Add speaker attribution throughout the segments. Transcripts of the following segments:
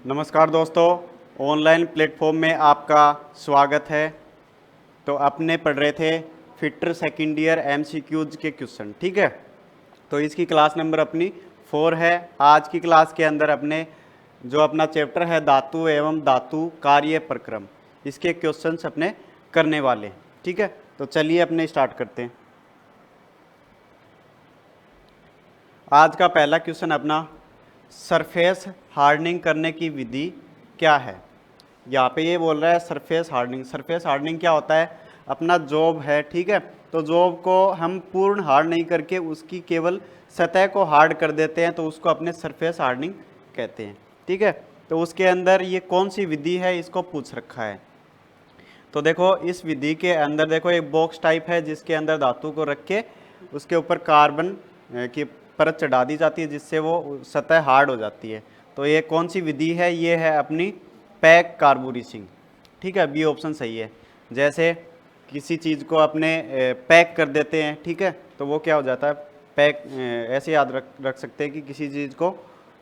Speaker 1: नमस्कार दोस्तों, online platform में आपका स्वागत है। तो अपने पढ़ रहे थे फिटर सेकेंड ईयर एमसीक्यूज के क्वेश्चन, ठीक है। तो इसकी क्लास नंबर अपनी 4 है। आज की क्लास के अंदर अपने जो अपना चैप्टर है धातु एवं धातु कार्य प्रक्रम, इसके क्वेश्चंस अपने करने वाले हैं, ठीक है। तो चलिए अपने स्टार्ट करते हैं। आज का पहला क्वेश्चन अपना, सरफेस हार्डनिंग करने की विधि क्या है। यहाँ पे ये बोल रहा है सरफेस हार्डनिंग। सरफेस हार्डनिंग क्या होता है, अपना जॉब है, ठीक है। तो जॉब को हम पूर्ण हार्ड नहीं करके उसकी केवल सतह को हार्ड कर देते हैं, तो उसको अपने सरफेस हार्डनिंग कहते हैं, ठीक है। तो उसके अंदर ये कौन सी विधि है, इसको पूछ रखा है। तो देखो इस विधि के अंदर देखो एक बॉक्स टाइप है जिसके अंदर धातु को रख के उसके ऊपर कार्बन की परत चढ़ा दी जाती है, जिससे वो सतह हार्ड हो जाती है। तो ये कौन सी विधि है, ये है अपनी पैक कार्बोरेसिंग, ठीक है। बी ऑप्शन सही है। जैसे किसी चीज़ को अपने पैक कर देते हैं, ठीक है, तो वो क्या हो जाता है, पैक। ऐसे याद रख सकते हैं कि किसी चीज़ को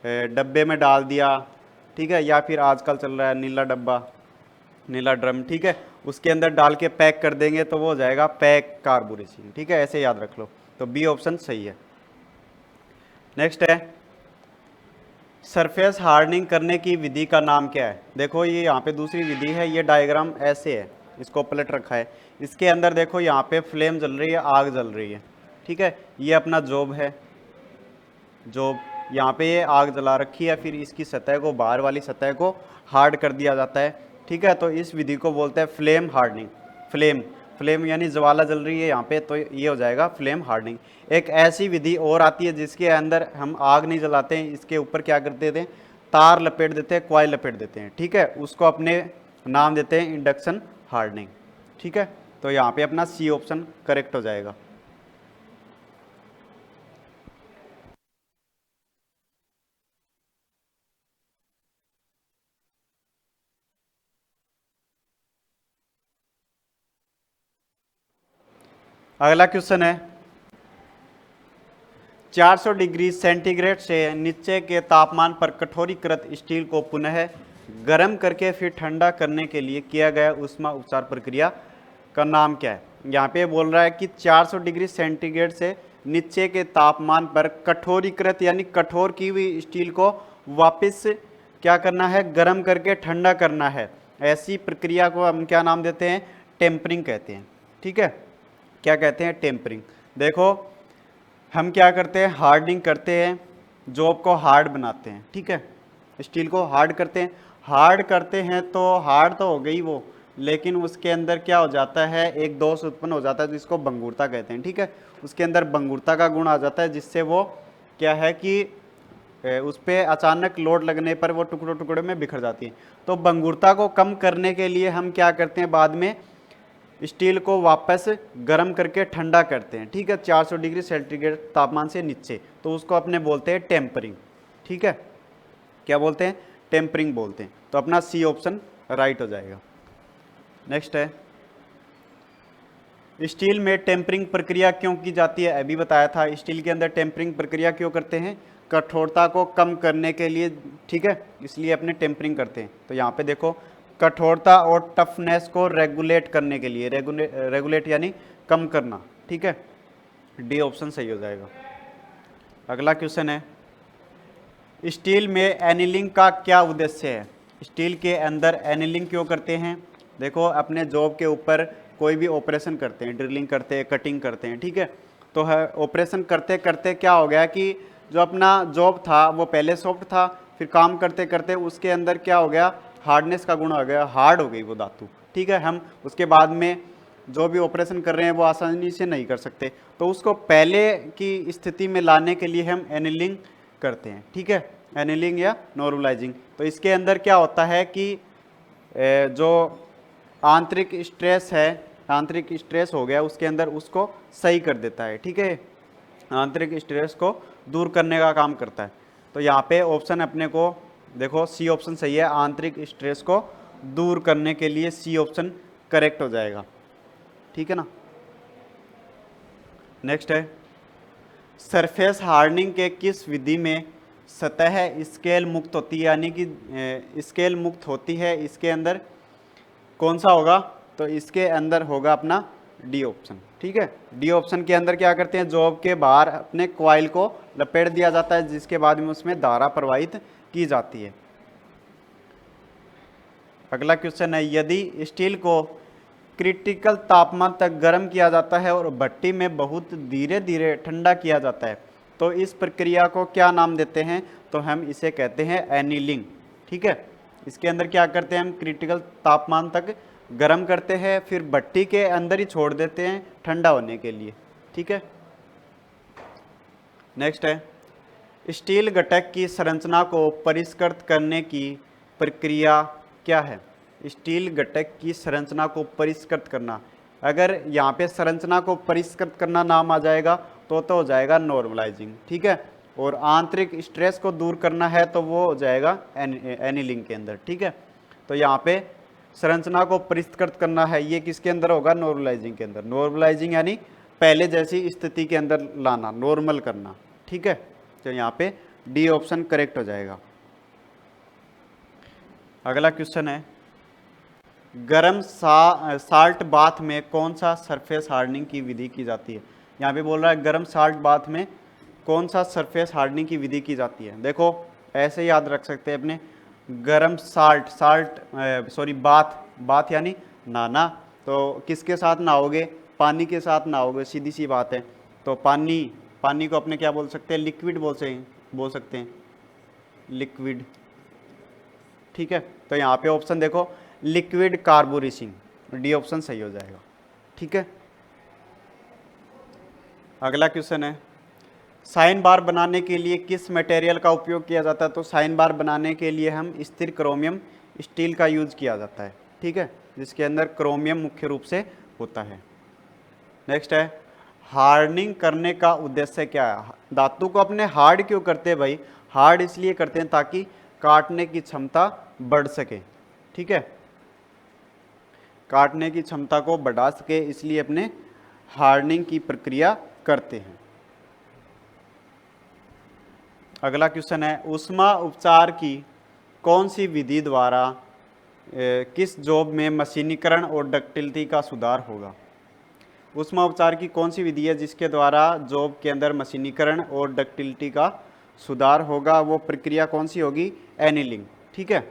Speaker 1: डब्बे में डाल दिया, ठीक है, या फिर आजकल चल रहा है नीला डब्बा, नीला ड्रम, ठीक है, उसके अंदर डाल के पैक कर देंगे तो वो हो जाएगा पैक कार्बोरेसिन, ठीक है। ऐसे याद रख लो। तो बी ऑप्शन सही है। नेक्स्ट है, सरफेस हार्डनिंग करने की विधि का नाम क्या है। देखो ये यहाँ पे दूसरी विधि है, ये डायग्राम ऐसे है, इसको पलट रखा है। इसके अंदर देखो यहाँ पे फ्लेम जल रही है, आग जल रही है, ठीक है। ये अपना जॉब है, जॉब। यहाँ पे ये आग जला रखी है, फिर इसकी सतह को, बाहर वाली सतह को हार्ड कर दिया जाता है, ठीक है। तो इस विधि को बोलते हैं फ्लेम हार्डनिंग। फ्लेम, फ्लेम यानी ज्वाला जल रही है यहाँ पे, तो ये हो जाएगा फ्लेम हार्डनिंग। एक ऐसी विधि और आती है जिसके अंदर हम आग नहीं जलाते हैं, इसके ऊपर क्या कर देते हैं, तार लपेट देते हैं, कॉइल लपेट देते हैं, ठीक है। उसको अपने नाम देते हैं इंडक्शन हार्डनिंग, ठीक है। तो यहाँ पे अपना सी ऑप्शन करेक्ट हो जाएगा। अगला क्वेश्चन है, 400 डिग्री सेंटीग्रेड से नीचे के तापमान पर कठोरीकृत स्टील को पुनः गर्म करके फिर ठंडा करने के लिए किया गया ऊष्मा उपचार प्रक्रिया का नाम क्या है। यहाँ पे बोल रहा है कि 400 डिग्री सेंटीग्रेड से नीचे के तापमान पर कठोरीकृत यानी कठोर की हुई स्टील को वापस क्या करना है, गर्म करके ठंडा करना है। ऐसी प्रक्रिया को हम क्या नाम देते हैं, टेम्परिंग कहते हैं, ठीक है। क्या कहते हैं, टेम्परिंग। देखो हम क्या करते हैं, हार्डनिंग करते हैं, जॉब को हार्ड बनाते हैं, ठीक है, स्टील को हार्ड करते हैं। हार्ड करते हैं तो हार्ड तो हो गई वो, लेकिन उसके अंदर क्या हो जाता है, एक दोष उत्पन्न हो जाता है जिसको भंगुरता कहते हैं, ठीक है। उसके अंदर भंगुरता का गुण आ जाता है, जिससे वो क्या है कि उस पर अचानक लोड लगने पर वो टुकड़ों टुकड़े में बिखर जाती है। तो भंगुरता को कम करने के लिए हम क्या करते हैं, बाद में स्टील को वापस गर्म करके ठंडा करते हैं, ठीक है, 400 डिग्री सेंटीग्रेड तापमान से नीचे। तो उसको अपने बोलते हैं टेम्परिंग, ठीक है। क्या बोलते हैं, टेम्परिंग बोलते हैं। तो अपना सी ऑप्शन राइट हो जाएगा। नेक्स्ट है, स्टील में टेम्परिंग प्रक्रिया क्यों की जाती है। अभी बताया था, स्टील के अंदर टेम्परिंग प्रक्रिया क्यों करते हैं, कठोरता को कम करने के लिए, ठीक है, इसलिए अपने टेम्परिंग करते हैं। तो यहाँ पे देखो, कठोरता और टफनेस को रेगुलेट करने के लिए, रेगुलेट यानी कम करना, ठीक है। डी ऑप्शन सही हो जाएगा। अगला क्वेश्चन है, स्टील में एनिलिंग का क्या उद्देश्य है। स्टील के अंदर एनिलिंग क्यों करते हैं। देखो अपने जॉब के ऊपर कोई भी ऑपरेशन करते हैं, ड्रिलिंग करते हैं, कटिंग करते हैं, ठीक है। तो ऑपरेशन करते करते क्या हो गया कि जो अपना जॉब था वो पहले सॉफ्ट था, फिर काम करते करते उसके अंदर क्या हो गया, हार्डनेस का गुण आ गया, हार्ड हो गई वो धातु, ठीक है। हम उसके बाद में जो भी ऑपरेशन कर रहे हैं वो आसानी से नहीं कर सकते, तो उसको पहले की स्थिति में लाने के लिए हम एनिलिंग करते हैं, ठीक है, एनिलिंग या नॉर्मलाइजिंग। तो इसके अंदर क्या होता है कि जो आंतरिक स्ट्रेस है, आंतरिक स्ट्रेस हो गया उसके अंदर, उसको सही कर देता है, ठीक है, आंतरिक स्ट्रेस को दूर करने का काम करता है। तो यहाँ पे ऑप्शन अपने को देखो सी ऑप्शन सही है, आंतरिक स्ट्रेस को दूर करने के लिए सी ऑप्शन करेक्ट हो जाएगा, ठीक है ना। नेक्स्ट है, सरफेस हार्डनिंग के किस विधि में सतह स्केल मुक्त होती है, यानी कि स्केल मुक्त होती है, इसके अंदर कौन सा होगा? तो इसके अंदर होगा अपना डी ऑप्शन। ठीक है, डी ऑप्शन के अंदर क्या करते हैं, जॉब के बाहर अपने कॉइल को लपेट दिया जाता है, जिसके बाद में उसमें धारा प्रवाहित की जाती है। अगला क्वेश्चन है, यदि स्टील को क्रिटिकल तापमान तक गर्म किया जाता है और भट्टी में बहुत धीरे धीरे ठंडा किया जाता है, तो इस प्रक्रिया को क्या नाम देते हैं? तो हम इसे कहते हैं एनीलिंग। ठीक है, इसके अंदर क्या करते हैं, हम क्रिटिकल तापमान तक गर्म करते हैं, फिर भट्टी के अंदर ही छोड़ देते हैं ठंडा होने के लिए। ठीक है, नेक्स्ट है, स्टील घटक की संरचना को परिष्कृत करने की प्रक्रिया क्या है? स्टील घटक की संरचना को परिष्कृत करना, अगर यहाँ पे संरचना को परिष्कृत करना नाम आ जाएगा तो हो जाएगा नॉर्मलाइजिंग। ठीक है, और आंतरिक स्ट्रेस को दूर करना है तो वो हो जाएगा एनीलिंग के अंदर। ठीक है, तो यहाँ पे संरचना को परिष्कृत करना है, ये किसके अंदर होगा? नॉर्मलाइजिंग के अंदर। नॉर्मलाइजिंग यानी पहले जैसी स्थिति के अंदर लाना, नॉर्मल करना। ठीक है, तो यहाँ पे डी ऑप्शन करेक्ट हो जाएगा। अगला क्वेश्चन है, गरम साल्ट बाथ में कौन सा सरफेस हार्डनिंग की विधि की जाती है? यहाँ पे बोल रहा है गरम साल्ट बाथ में कौन सा सरफेस हार्डनिंग की विधि की जाती है। देखो ऐसे याद रख सकते हैं अपने, गरम बाथ यानी नहाना, तो किसके साथ नहाओगे? पानी के साथ नहाओगे, सीधी सी बात है। तो पानी को अपने क्या बोल सकते हैं? लिक्विड बोल सकते हैं, लिक्विड। ठीक है, तो यहाँ पे ऑप्शन देखो लिक्विड कार्बोरेसिन, डी ऑप्शन सही हो जाएगा। ठीक है, अगला क्वेश्चन है, साइन बार बनाने के लिए किस मटेरियल का उपयोग किया जाता है? तो साइन बार बनाने के लिए हम स्थिर क्रोमियम स्टील का यूज किया जाता है। ठीक है, जिसके अंदर क्रोमियम मुख्य रूप से होता है। नेक्स्ट है, हार्डनिंग करने का उद्देश्य क्या है? धातु को अपने हार्ड क्यों करते हैं भाई? हार्ड इसलिए करते हैं ताकि काटने की क्षमता बढ़ सके। ठीक है, काटने की क्षमता को बढ़ा सके, इसलिए अपने हार्डनिंग की प्रक्रिया करते हैं। अगला क्वेश्चन है, ऊष्मा उपचार की कौन सी विधि द्वारा किस जॉब में मशीनीकरण और डक्टिलिटी का सुधार होगा? ऊष्मा उपचार की कौन सी विधि है जिसके द्वारा जॉब के अंदर मशीनीकरण और डक्टिलिटी का सुधार होगा? वो प्रक्रिया कौन सी होगी? एनीलिंग। ठीक है,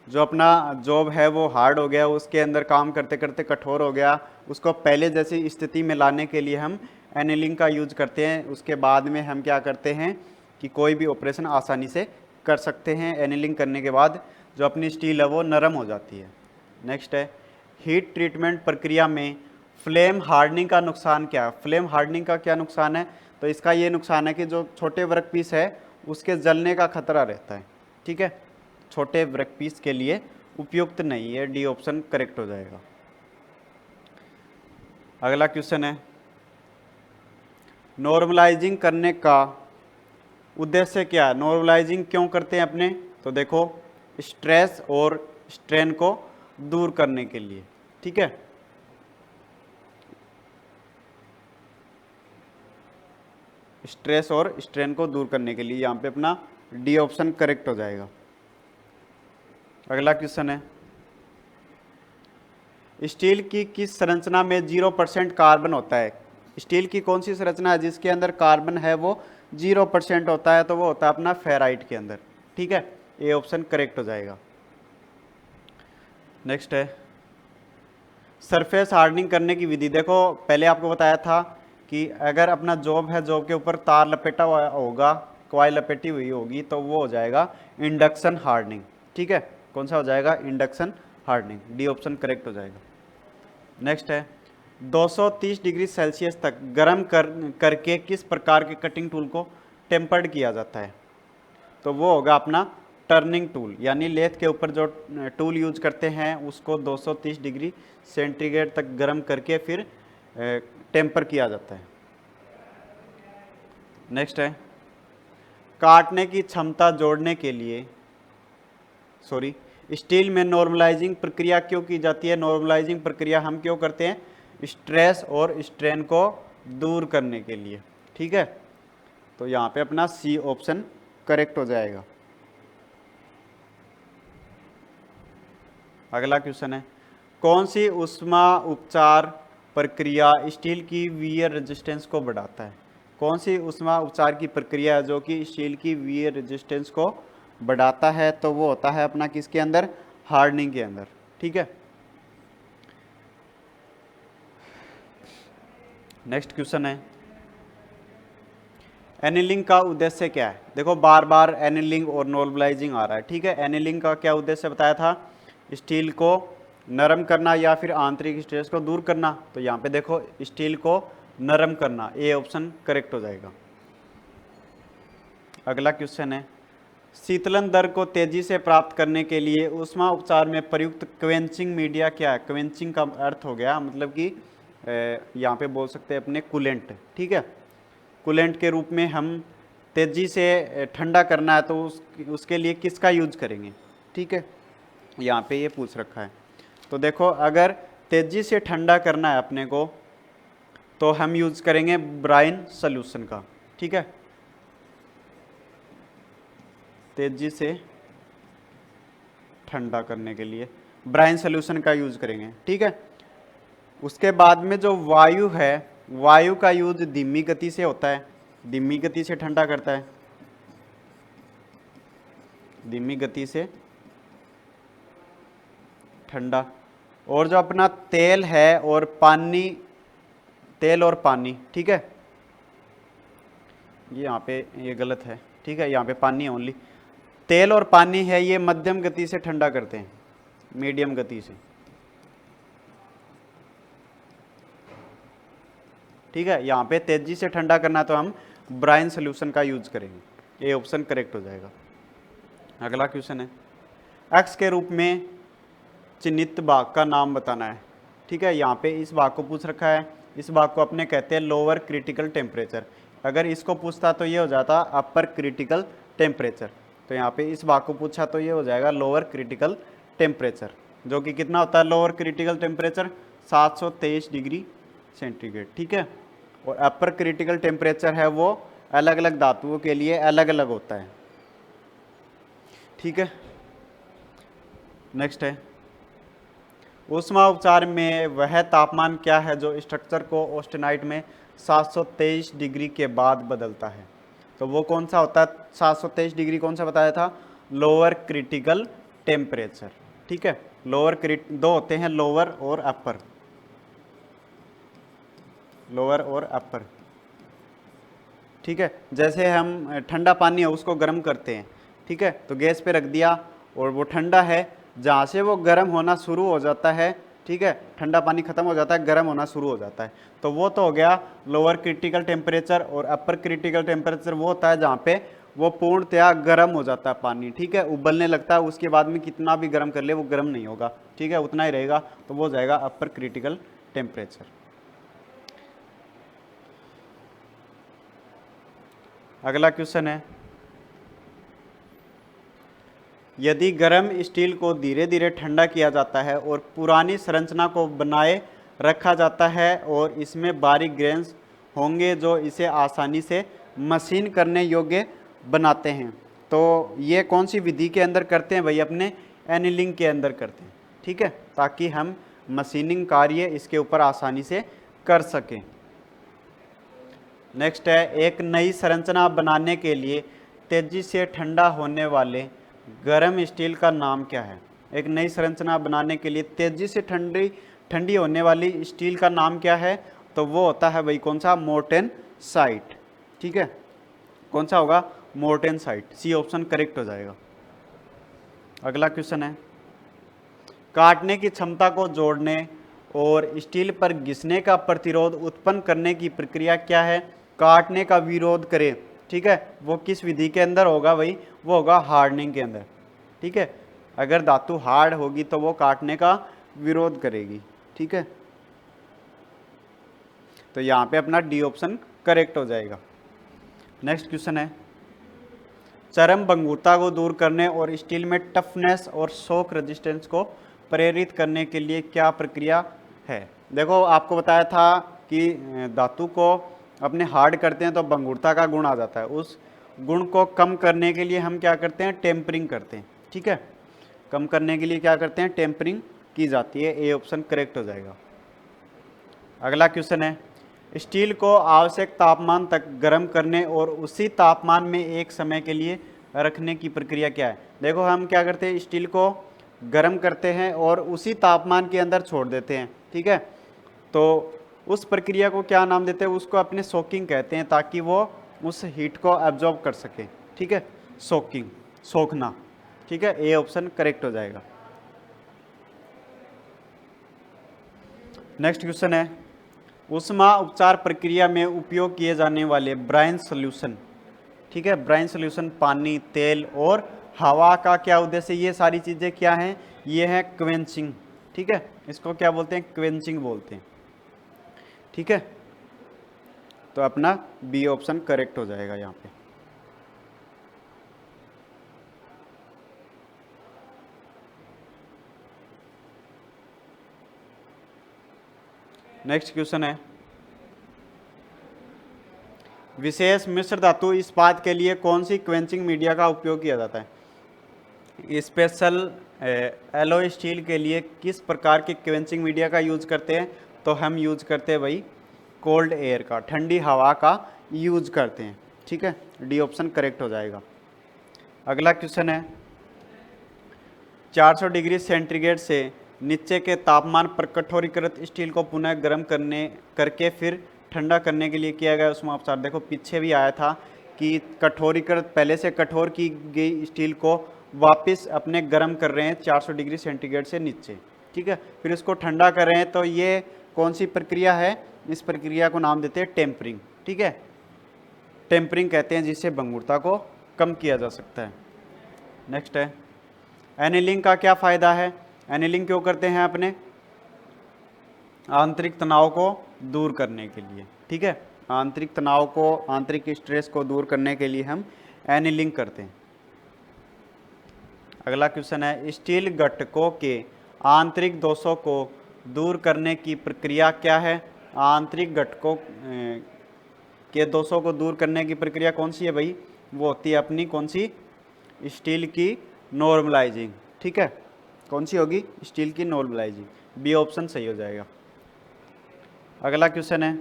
Speaker 1: जो अपना जॉब है वो हार्ड हो गया, उसके अंदर काम करते करते कठोर हो गया, उसको पहले जैसी स्थिति में लाने के लिए हम एनीलिंग का यूज करते हैं। उसके बाद में हम क्या करते हैं कि कोई भी ऑपरेशन आसानी से कर सकते हैं। एनीलिंग करने के बाद जो अपनी स्टील है वो नरम हो जाती है। नेक्स्ट है, हीट ट्रीटमेंट प्रक्रिया में फ्लेम हार्डनिंग का नुकसान क्या है? फ्लेम हार्डनिंग का क्या नुकसान है? तो इसका ये नुकसान है कि जो छोटे वर्कपीस है उसके जलने का खतरा रहता है। ठीक है, छोटे वर्कपीस के लिए उपयुक्त नहीं है, डी ऑप्शन करेक्ट हो जाएगा। अगला क्वेश्चन है, नॉर्मलाइजिंग करने का उद्देश्य क्या है? नॉर्मलाइजिंग क्यों करते हैं अपने? तो देखो स्ट्रेस और स्ट्रेन को दूर करने के लिए। ठीक है, स्ट्रेस और स्ट्रेन को दूर करने के लिए, यहाँ पे अपना डी ऑप्शन करेक्ट हो जाएगा। अगला क्वेश्चन है, स्टील की किस संरचना में 0% कार्बन होता है? स्टील की कौन सी संरचना है जिसके अंदर कार्बन है वो 0% होता है? तो वो होता है अपना फेराइट के अंदर। ठीक है, ये ऑप्शन करेक्ट हो जाएगा। नेक्स्ट है, सरफेस हार्डनिंग करने की विधि। देखो पहले आपको बताया था कि अगर अपना जॉब है, जॉब के ऊपर तार लपेटा हुआ होगा, कॉइल लपेटी हुई होगी, तो वो हो जाएगा इंडक्शन हार्डनिंग। ठीक है, कौन सा हो जाएगा? Induction hardening, D option correct हो जाएगा। नेक्स्ट है, 230 डिग्री सेल्सियस तक गर्म करके किस प्रकार के कटिंग टूल को टेम्पर्ड किया जाता है? तो वो होगा अपना टर्निंग टूल, यानी लेथ के ऊपर जो टूल यूज करते हैं उसको 230 डिग्री सेंटीग्रेड तक गर्म करके फिर टेम्पर किया जाता है। नेक्स्ट है, काटने की क्षमता जोड़ने के लिए स्टील में नॉर्मलाइजिंग प्रक्रिया क्यों की जाती है? नॉर्मलाइजिंग प्रक्रिया हम क्यों करते हैं? स्ट्रेस और स्ट्रेन को दूर करने के लिए। ठीक है, तो यहाँ पे अपना सी ऑप्शन करेक्ट हो जाएगा। अगला क्वेश्चन है, कौन सी ऊष्मा उपचार प्रक्रिया स्टील की वियर रेजिस्टेंस को बढ़ाता है? कौन सी ऊष्मा उपचार की प्रक्रिया है जो कि स्टील की वियर रेजिस्टेंस को बढ़ाता है? तो वो होता है अपना किसके अंदर? हार्डनिंग के अंदर। ठीक है, नेक्स्ट क्वेश्चन है, एनीलिंग का उद्देश्य क्या है? देखो बार बार एनीलिंग और नॉर्मलाइजिंग आ रहा है। ठीक है, एनीलिंग का क्या उद्देश्य बताया था? स्टील को नरम करना या फिर आंतरिक स्ट्रेस को दूर करना। तो यहाँ पे देखो स्टील को नरम करना, ए ऑप्शन करेक्ट हो जाएगा। अगला क्वेश्चन है, शीतलन दर को तेजी से प्राप्त करने के लिए ऊष्मा उपचार में प्रयुक्त क्वेंचिंग मीडिया क्या है? क्वेंचिंग का अर्थ हो गया मतलब कि यहाँ पे बोल सकते हैं अपने कूलेंट। ठीक है, कूलेंट के रूप में हम तेजी से ठंडा करना है तो उसके लिए किसका यूज करेंगे? ठीक है, यहाँ पे ये पूछ रखा है। तो देखो अगर तेजी से ठंडा करना है अपने को तो हम यूज करेंगे ब्राइन सॉल्यूशन का। ठीक है, तेजी से ठंडा करने के लिए ब्राइन सॉल्यूशन का यूज करेंगे। ठीक है, उसके बाद में जो वायु है, वायु का यूज धीमी गति से होता है, धीमी गति से ठंडा करता है, धीमी गति से ठंडा। और जो अपना तेल है और पानी, तेल और पानी, ठीक है, ये यहाँ पे ये गलत है। ठीक है, यहाँ पे पानी है ओनली, तेल और पानी है, ये मध्यम गति से ठंडा करते हैं, मीडियम गति से। ठीक है, यहाँ पे तेजी से ठंडा करना तो हम ब्राइन सॉल्यूशन का यूज करेंगे, ए ऑप्शन करेक्ट हो जाएगा। अगला क्वेश्चन है, एक्स के रूप में चिन्हित भाग का नाम बताना है। ठीक है, यहाँ पे इस भाग को पूछ रखा है, इस भाग को अपने कहते हैं लोअर क्रिटिकल टेम्परेचर। अगर इसको पूछता तो ये हो जाता अपर क्रिटिकल टेम्परेचर। तो यहाँ पे इस भाग को पूछा तो ये हो जाएगा लोअर क्रिटिकल टेम्परेचर, जो कि कितना होता है lower critical temperature? 723 degree centigrade. ठीक है, और अपर क्रिटिकल टेम्परेचर है वो अलग अलग धातुओं के लिए अलग अलग होता है। ठीक है, नेक्स्ट है, ऊष्मा उपचार में वह तापमान क्या है जो स्ट्रक्चर को ऑस्टेनाइट में 723 डिग्री के बाद बदलता है? तो वो कौन सा होता है? 723 डिग्री कौन सा बताया था? Lower critical temperature. ठीक है, दो होते हैं, लोअर और अपर, लोअर और अपर। ठीक है, जैसे हम ठंडा पानी है उसको गर्म करते हैं। ठीक है, तो गैस पे रख दिया और वो ठंडा है, जहाँ से वो गर्म होना शुरू हो जाता है, ठीक है, ठंडा पानी खत्म हो जाता है, गर्म होना शुरू हो जाता है, तो वो तो हो गया लोअर क्रिटिकल टेम्परेचर। और अपर क्रिटिकल टेम्परेचर वो होता है जहाँ पे वो पूर्णतया गर्म हो जाता है पानी। ठीक है, उबलने लगता है, उसके बाद में कितना भी गर्म कर ले वो गर्म नहीं होगा। ठीक है, उतना ही रहेगा, तो वो हो जाएगा अपर क्रिटिकल टेम्परेचर। अगला क्वेश्चन है, यदि गर्म स्टील को धीरे धीरे ठंडा किया जाता है और पुरानी संरचना को बनाए रखा जाता है और इसमें बारीक ग्रेन्स होंगे जो इसे आसानी से मशीन करने योग्य बनाते हैं, तो ये कौन सी विधि के अंदर करते हैं भाई? अपने एनीलिंग के अंदर करते हैं। ठीक है, ताकि हम मशीनिंग कार्य इसके ऊपर आसानी से कर सकें। नेक्स्ट है, एक नई संरचना बनाने के लिए तेजी से ठंडा होने वाले गर्म स्टील का नाम क्या है? एक नई संरचना बनाने के लिए तेजी से ठंडी होने वाली स्टील का नाम क्या है? तो वो होता है भाई कौन सा? मोर्टेनसाइट। ठीक है, कौन सा होगा? मोर्टेनसाइट, सी ऑप्शन करेक्ट हो जाएगा। अगला क्वेश्चन है, काटने की क्षमता को जोड़ने और स्टील पर घिसने का प्रतिरोध उत्पन्न करने की प्रक्रिया क्या है? काटने का विरोध करे। ठीक है, वो किस विधि के अंदर होगा भाई? वो होगा हार्डनिंग के अंदर। ठीक है, अगर धातु हार्ड होगी तो वो काटने का विरोध करेगी। ठीक है, तो यहाँ पे अपना डी ऑप्शन करेक्ट हो जाएगा। नेक्स्ट क्वेश्चन है, चरम भंगुरता को दूर करने और स्टील में टफनेस और शॉक रेजिस्टेंस को प्रेरित करने के लिए क्या प्रक्रिया है? देखो आपको बताया था कि धातु को अपने हार्ड करते हैं तो भंगुरता का गुण आ जाता है। उस गुण को कम करने के लिए हम क्या करते हैं, टेम्परिंग करते हैं। ठीक है, कम करने के लिए क्या करते हैं, टेम्परिंग की जाती है। ए ऑप्शन करेक्ट हो जाएगा। अगला क्वेश्चन है, स्टील को आवश्यक तापमान तक गर्म करने और उसी तापमान में एक समय के लिए रखने की प्रक्रिया क्या है। देखो हम क्या करते हैं, स्टील को गर्म करते हैं और उसी तापमान के अंदर छोड़ देते हैं। ठीक है, तो उस प्रक्रिया को क्या नाम देते हैं, उसको अपने सोकिंग कहते हैं, ताकि वो उस हीट को एब्जॉर्ब कर सके। ठीक है, सोकिंग, सोखना। ठीक है, ए ऑप्शन करेक्ट हो जाएगा। नेक्स्ट क्वेश्चन है, ऊष्मा उपचार प्रक्रिया में उपयोग किए जाने वाले ब्राइन सॉल्यूशन। ठीक है, ब्राइन सॉल्यूशन पानी, तेल और हवा का क्या उद्देश्य, ये सारी चीज़ें क्या हैं, ये है क्वेंचिंग। ठीक है, इसको क्या बोलते हैं, क्वेंचिंग बोलते हैं। ठीक है, तो अपना बी ऑप्शन करेक्ट हो जाएगा यहाँ पे। नेक्स्ट क्वेश्चन है, विशेष मिश्र धातु इस्पात के लिए कौन सी क्वेंचिंग मीडिया का उपयोग किया जाता है। स्पेशल एलॉय स्टील के लिए किस प्रकार के क्वेंचिंग मीडिया का यूज करते हैं, तो हम यूज करते हैं भाई कोल्ड एयर का, ठंडी हवा का यूज करते हैं। ठीक है, डी ऑप्शन करेक्ट हो जाएगा। अगला क्वेश्चन है, 400 डिग्री सेंटीग्रेड से नीचे के तापमान पर कठोरीकृत स्टील को पुनः गर्म करके फिर ठंडा करने के लिए किया गया ऊष्मा उपचार। देखो पीछे भी आया था कि कठोरीकृत, पहले से कठोर की गई स्टील को वापस अपने गर्म कर रहे हैं 400 डिग्री सेंटीग्रेड से नीचे। ठीक है, फिर इसको ठंडा कर रहे हैं, तो ये कौन सी प्रक्रिया है, इस प्रक्रिया को नाम देते हैं टेम्परिंग। ठीक है, टेम्परिंग कहते हैं, जिससे भंगुरता को कम किया जा सकता है। नेक्स्ट है, एनीलिंग का क्या फ़ायदा है। एनीलिंग क्यों करते हैं, अपने आंतरिक तनाव को दूर करने के लिए। ठीक है, आंतरिक तनाव को, आंतरिक स्ट्रेस को दूर करने के लिए हम एनीलिंग करते हैं। अगला क्वेश्चन है, स्टील घटकों के आंतरिक दोषों को दूर करने की प्रक्रिया क्या है। आंतरिक घटकों के दोषों को दूर करने की प्रक्रिया कौन सी है भाई, वो होती है अपनी कौन सी, स्टील की नॉर्मलाइजिंग। ठीक है, कौन सी होगी, स्टील की नॉर्मलाइजिंग। बी ऑप्शन सही हो जाएगा। अगला क्वेश्चन है,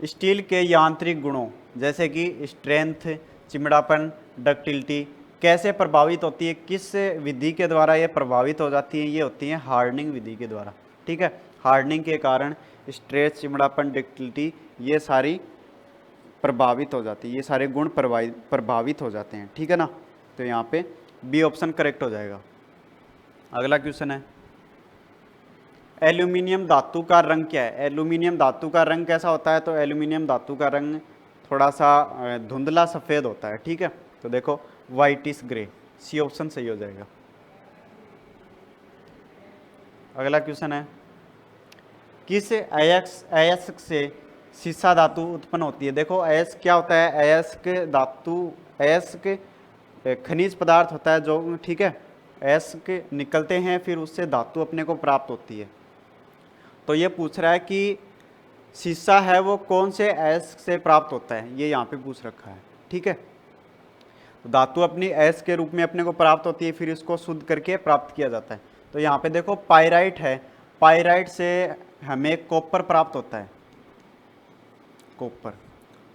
Speaker 1: स्टील के यांत्रिक गुणों जैसे कि स्ट्रेंथ, चिमड़ापन, डक्टिलिटी कैसे प्रभावित होती है, किस विधि के द्वारा ये प्रभावित हो जाती है, ये होती है हार्डनिंग विधि के द्वारा। ठीक है, हार्डनिंग के कारण स्ट्रेस, चिमड़ापन, डक्टिलिटी ये सारी प्रभावित हो जाती है, ये सारे गुण प्रभावित हो जाते हैं। ठीक है ना, तो यहाँ पे बी ऑप्शन करेक्ट हो जाएगा। अगला क्वेश्चन है, एल्यूमिनियम धातु का रंग क्या है। एल्यूमिनियम धातु का रंग कैसा होता है, तो एल्यूमिनियम धातु का रंग थोड़ा सा धुंधला सफ़ेद होता है। ठीक है, तो देखो वाइटिश ग्रे, सी ऑप्शन सही हो जाएगा। अगला क्वेश्चन है, किस अयस्क से सीसा धातु उत्पन्न होती है। देखो अयस्क क्या होता है, अयस्क धातु, अयस्क खनिज पदार्थ होता है जो, ठीक है, अयस्क निकलते हैं फिर उससे धातु अपने को प्राप्त होती है। तो ये पूछ रहा है कि सीसा है वो कौन से अयस्क से प्राप्त होता है, ये यहाँ पे पूछ रखा है। ठीक है, तो धातु अपनी अयस्क के रूप में अपने को प्राप्त होती है, फिर इसको शुद्ध करके प्राप्त किया जाता है। तो यहाँ पे देखो पाइराइट है, पाइराइट से हमें कॉपर प्राप्त होता है, कॉपर।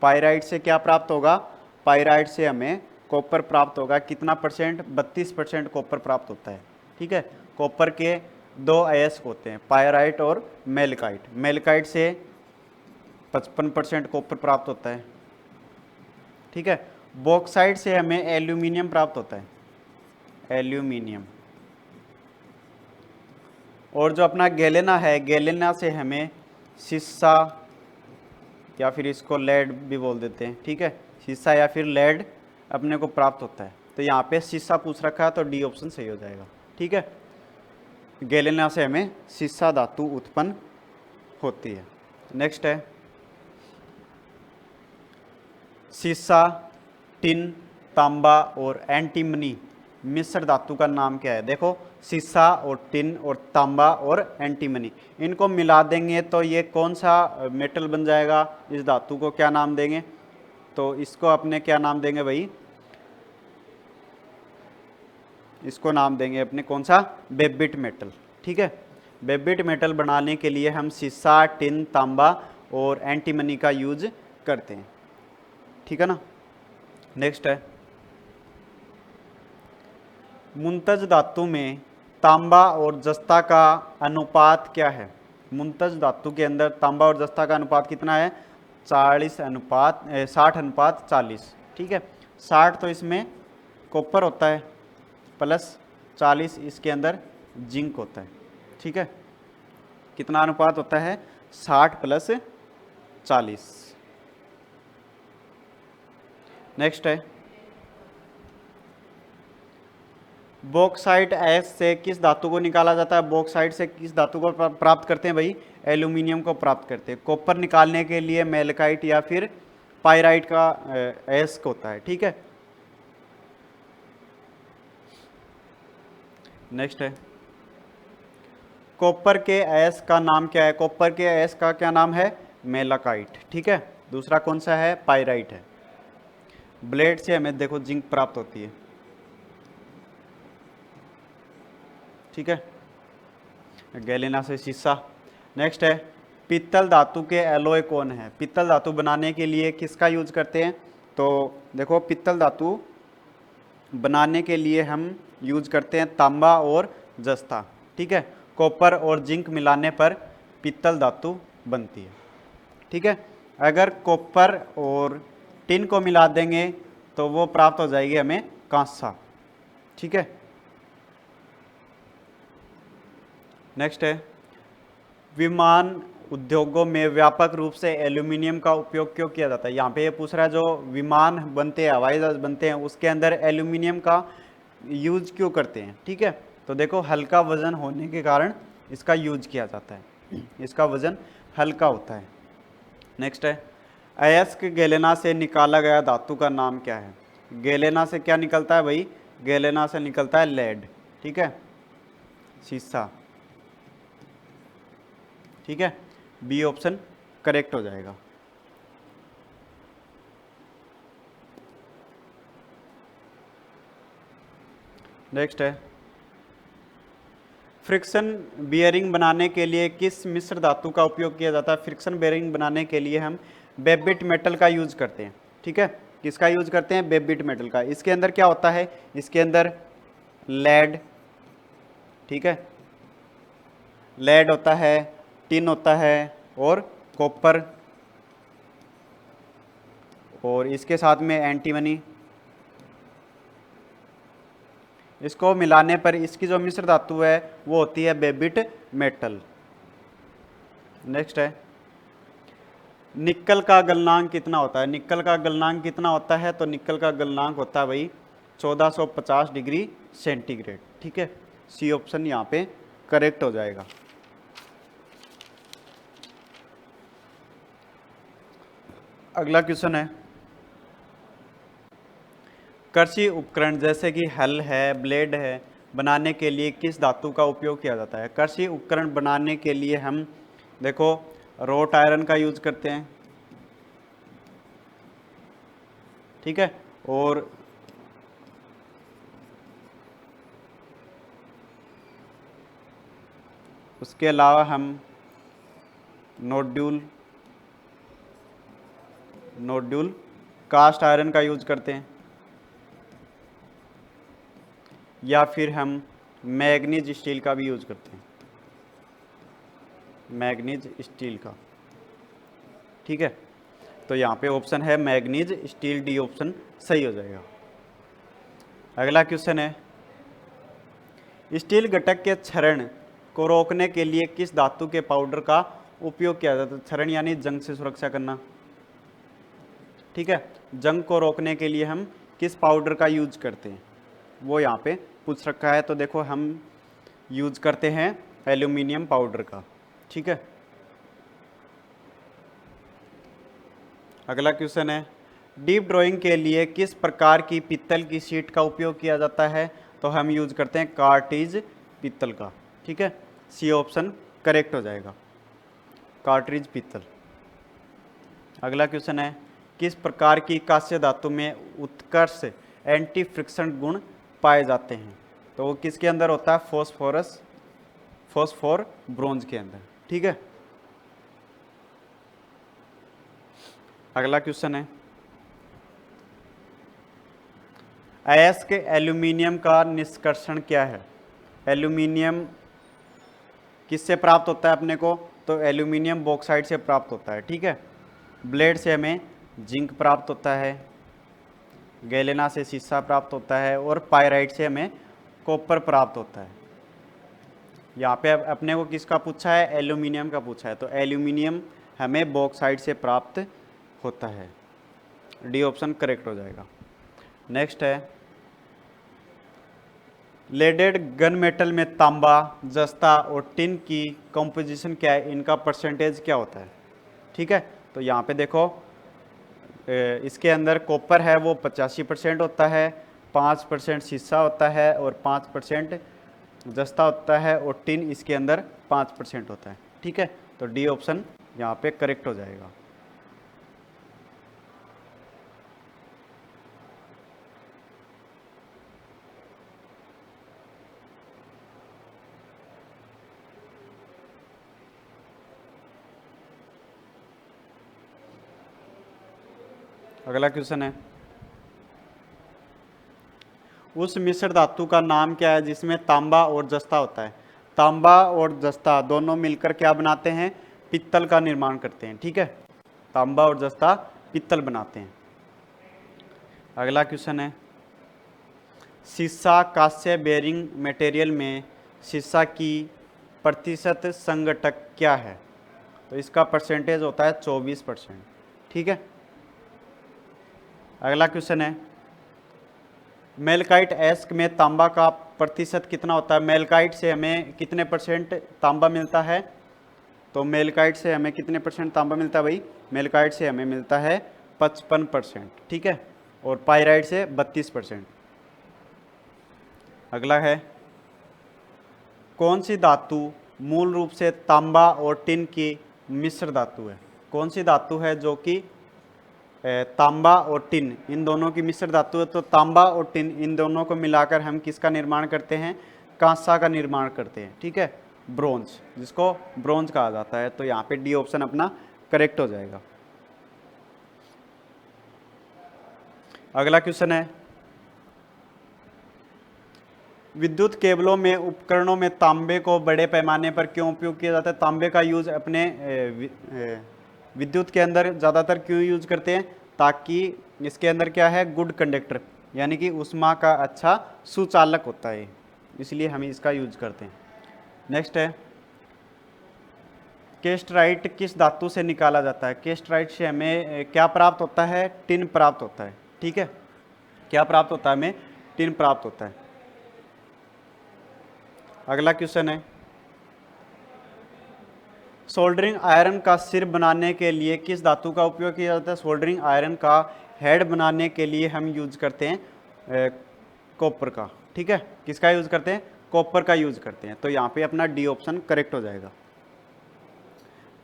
Speaker 1: पाइराइट से क्या प्राप्त होगा, पाइराइट से हमें कॉपर प्राप्त होगा। कितना परसेंट, 32% कॉपर प्राप्त होता है। ठीक है, कॉपर के दो अयस्क होते हैं, पाइराइट और मेलकाइट। मेलकाइट से 55% कॉपर प्राप्त होता है। ठीक है, बॉक्साइट से हमें एल्यूमिनियम प्राप्त होता है, एल्यूमिनियम। और जो अपना गैलेना है, गैलेना से हमें सीसा या फिर इसको लेड भी बोल देते हैं। ठीक है, सीसा या फिर लेड अपने को प्राप्त होता है। तो यहाँ पे सीसा पूछ रखा है, तो डी ऑप्शन सही हो जाएगा। ठीक है, गैलेना से हमें सीसा धातु उत्पन्न होती है। नेक्स्ट है, सीसा, टिन, तांबा और एंटीमनी मिश्र धातु का नाम क्या है? देखो सीसा और टिन और तांबा और एंटीमनी, इनको मिला देंगे तो ये कौन सा मेटल बन जाएगा? इस धातु को क्या नाम देंगे? तो इसको अपने क्या नाम देंगे भाई? इसको नाम देंगे अपने कौन सा? Babbitt metal. ठीक है, बेबिट मेटल बनाने के लिए हम सीसा, टिन, तांबा और एंटीमनी का यूज करते हैं। ठीक है ना। नेक्स्ट है, मुंतज धातु में तांबा और जस्ता का अनुपात क्या है? मुंतज धातु के अंदर तांबा और जस्ता का अनुपात कितना है? 60:40। ठीक है, 60 तो इसमें कॉपर होता है प्लस 40 इसके अंदर जिंक होता है। ठीक है, कितना अनुपात होता है? 60+40। नेक्स्ट है, बॉक्साइट ऐश से किस धातु को निकाला जाता है? बॉक्साइट से किस धातु को प्राप्त करते हैं भाई? एल्यूमिनियम को प्राप्त करते हैं। कॉपर निकालने के लिए मेलकाइट या फिर पाइराइट का ऐश होता है। ठीक है, नेक्स्ट है, कॉपर के ऐश का नाम क्या है? कॉपर के ऐश का क्या नाम है? मेलाकाइट। ठीक है, दूसरा कौन सा है? पाइराइट है। ब्लेड से हमें देखो जिंक प्राप्त होती है। ठीक है, गैलेना से शीशा। नेक्स्ट है, पीतल धातु के एलॉय कौन है? पीतल धातु बनाने के लिए किसका यूज करते हैं? तो देखो पीतल धातु बनाने के लिए हम यूज करते हैं तांबा और जस्ता। ठीक है, कॉपर और जिंक मिलाने पर पीतल धातु बनती है। ठीक है, अगर कॉपर और टिन को मिला देंगे तो वो प्राप्त हो जाएगी हमें कांसा। ठीक है, नेक्स्ट है, विमान उद्योगों में व्यापक रूप से एल्यूमिनियम का उपयोग क्यों किया जाता है? यहाँ पे ये पूछ रहा है जो विमान बनते हैं, हवाई जहाज बनते हैं, उसके अंदर एल्यूमिनियम का यूज क्यों करते हैं? ठीक है, तो देखो हल्का वजन होने के कारण इसका यूज किया जाता है, इसका वजन हल्का होता है। नेक्स्ट है, अयस्क गैलेना से निकाला गया धातु का नाम क्या है? गैलेना से क्या निकलता है भाई? गैलेना से निकलता है लेड। ठीक है, शीशा। ठीक है, बी ऑप्शन करेक्ट हो जाएगा। नेक्स्ट है, फ्रिक्शन बियरिंग बनाने के लिए किस मिश्र धातु का उपयोग किया जाता है? फ्रिक्शन बियरिंग बनाने के लिए हम बेबिट मेटल का यूज करते हैं। ठीक है, किसका यूज करते हैं? बेबिट मेटल का। इसके अंदर क्या होता है? इसके अंदर लेड, ठीक है, लेड होता है, टिन होता है और कॉपर, और इसके साथ में एंटीमनी। इसको मिलाने पर इसकी जो मिश्र धातु है वो होती है बेबिट मेटल। नेक्स्ट है, निक्कल का गलनांक कितना होता है? निक्कल का गलनांक कितना होता है? तो निक्कल का गलनांक होता है भाई 1450 डिग्री सेंटीग्रेड। ठीक है, सी ऑप्शन यहाँ पे करेक्ट हो जाएगा। अगला क्वेश्चन है, कृषि उपकरण जैसे कि हल है, ब्लेड है, बनाने के लिए किस धातु का उपयोग किया जाता है? कृषि उपकरण बनाने के लिए हम देखो रोट आयरन का यूज करते हैं। ठीक है, और उसके अलावा हम नोड्यूल कास्ट आयरन का यूज करते हैं, या फिर हम मैग्नीज स्टील का भी यूज करते हैं, मैग्नीज स्टील का। ठीक है, तो यहाँ पे ऑप्शन है मैग्नीज स्टील, डी ऑप्शन सही हो जाएगा। अगला क्वेश्चन है, स्टील घटक के क्षरण को रोकने के लिए किस धातु के पाउडर का उपयोग किया जाता है? क्षरण यानी जंग से सुरक्षा करना। ठीक है, जंग को रोकने के लिए हम किस पाउडर का यूज करते हैं वो यहाँ पे पूछ रखा है। तो देखो हम यूज करते हैं एल्यूमिनियम पाउडर का। ठीक है, अगला क्वेश्चन है, डीप ड्राइंग के लिए किस प्रकार की पीतल की शीट का उपयोग किया जाता है? तो हम यूज करते हैं कार्ट्रिज पीतल का, ठीक है। सी ऑप्शन करेक्ट हो जाएगा, कार्ट्रिज पीतल। अगला क्वेश्चन है, किस प्रकार की कांस्य धातु में उत्कर्ष एंटी फ्रिक्शन गुण पाए जाते हैं? तो वो किसके अंदर होता है? फॉस्फोर ब्रोंज के अंदर, ठीक है। अगला क्वेश्चन है, अयस्क एल्यूमिनियम का निष्कर्षण क्या है? एल्यूमिनियम किससे प्राप्त होता है अपने को? तो एल्यूमिनियम बॉक्साइड से प्राप्त होता है, ठीक है। ब्लेड से हमें जिंक प्राप्त होता है, गैलेना से शीशा प्राप्त होता है और पायराइट से हमें कॉपर प्राप्त होता है। यहाँ पे अपने को किसका पूछा है? एल्यूमिनियम का पूछा है, तो एल्यूमिनियम हमें बॉक्साइड से प्राप्त होता है। डी ऑप्शन करेक्ट हो जाएगा। नेक्स्ट है, लेडेड गन मेटल में तांबा, जस्ता और टिन की कंपोजिशन क्या है? इनका परसेंटेज क्या होता है? ठीक है, तो यहाँ पे देखो इसके अंदर कॉपर है वो 85% होता है, 5% शीशा होता है और 5% जस्ता होता है और टिन इसके अंदर 5% होता है, ठीक है। तो डी ऑप्शन यहाँ पे करेक्ट हो जाएगा। अगला क्वेश्चन है, उस मिश्र धातु का नाम क्या है जिसमें तांबा और जस्ता होता है? तांबा और जस्ता दोनों मिलकर क्या बनाते हैं? पित्तल का निर्माण करते हैं, ठीक है। तांबा और जस्ता पित्तल बनाते हैं। अगला क्वेश्चन है, शीशा कांस्य बेरिंग मटेरियल में शीशा की प्रतिशत संघटक क्या है? तो इसका परसेंटेज होता है 24%, ठीक है। अगला क्वेश्चन है, मेलकाइट एस्क में तांबा का प्रतिशत कितना होता है? मेलकाइट से हमें कितने % तांबा मिलता है? तो मेलकाइट से हमें कितने % तांबा मिलता है भाई? मेलकाइट से हमें मिलता है 55%, ठीक है, और पायराइट से 32%। अगला है, कौन सी धातु मूल रूप से तांबा और टिन की मिश्र धातु है? कौन सी धातु है जो कि तांबा और टिन इन दोनों की मिश्र धातु है? तो तांबा और टिन इन दोनों को मिलाकर हम किसका निर्माण करते हैं? कांसा का निर्माण करते हैं, ठीक है, ब्रोंज, जिसको ब्रोंज कहा जाता है। तो यहाँ पे डी ऑप्शन अपना करेक्ट हो जाएगा। अगला क्वेश्चन है, विद्युत केबलों में उपकरणों में तांबे को बड़े पैमाने पर क्यों उपयोग किया जाता है? तांबे का यूज अपने विद्युत के अंदर ज़्यादातर क्यों यूज करते हैं? ताकि इसके अंदर क्या है? गुड कंडक्टर, यानी कि ऊष्मा का अच्छा सुचालक होता है, इसलिए हम इसका यूज करते हैं। नेक्स्ट है, केस्टराइट किस धातु से निकाला जाता है? केस्टराइट से हमें क्या प्राप्त होता है? टिन प्राप्त होता है, ठीक है। क्या प्राप्त होता है? हमें टिन प्राप्त होता है। अगला क्वेश्चन है, सोल्डरिंग आयरन का सिर बनाने के लिए किस धातु का उपयोग किया जाता है? सोल्डरिंग आयरन का हेड बनाने के लिए हम यूज करते हैं कॉपर का, ठीक है। किसका यूज करते हैं? कॉपर का यूज करते हैं। तो यहाँ पे अपना डी ऑप्शन करेक्ट हो जाएगा,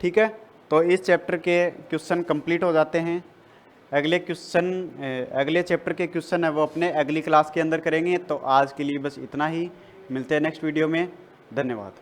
Speaker 1: ठीक है। तो इस चैप्टर के क्वेश्चन कंप्लीट हो जाते हैं। अगले चैप्टर के क्वेश्चन है वो अपने अगली क्लास के अंदर करेंगे। तो आज के लिए बस इतना ही, मिलते हैं नेक्स्ट वीडियो में। धन्यवाद।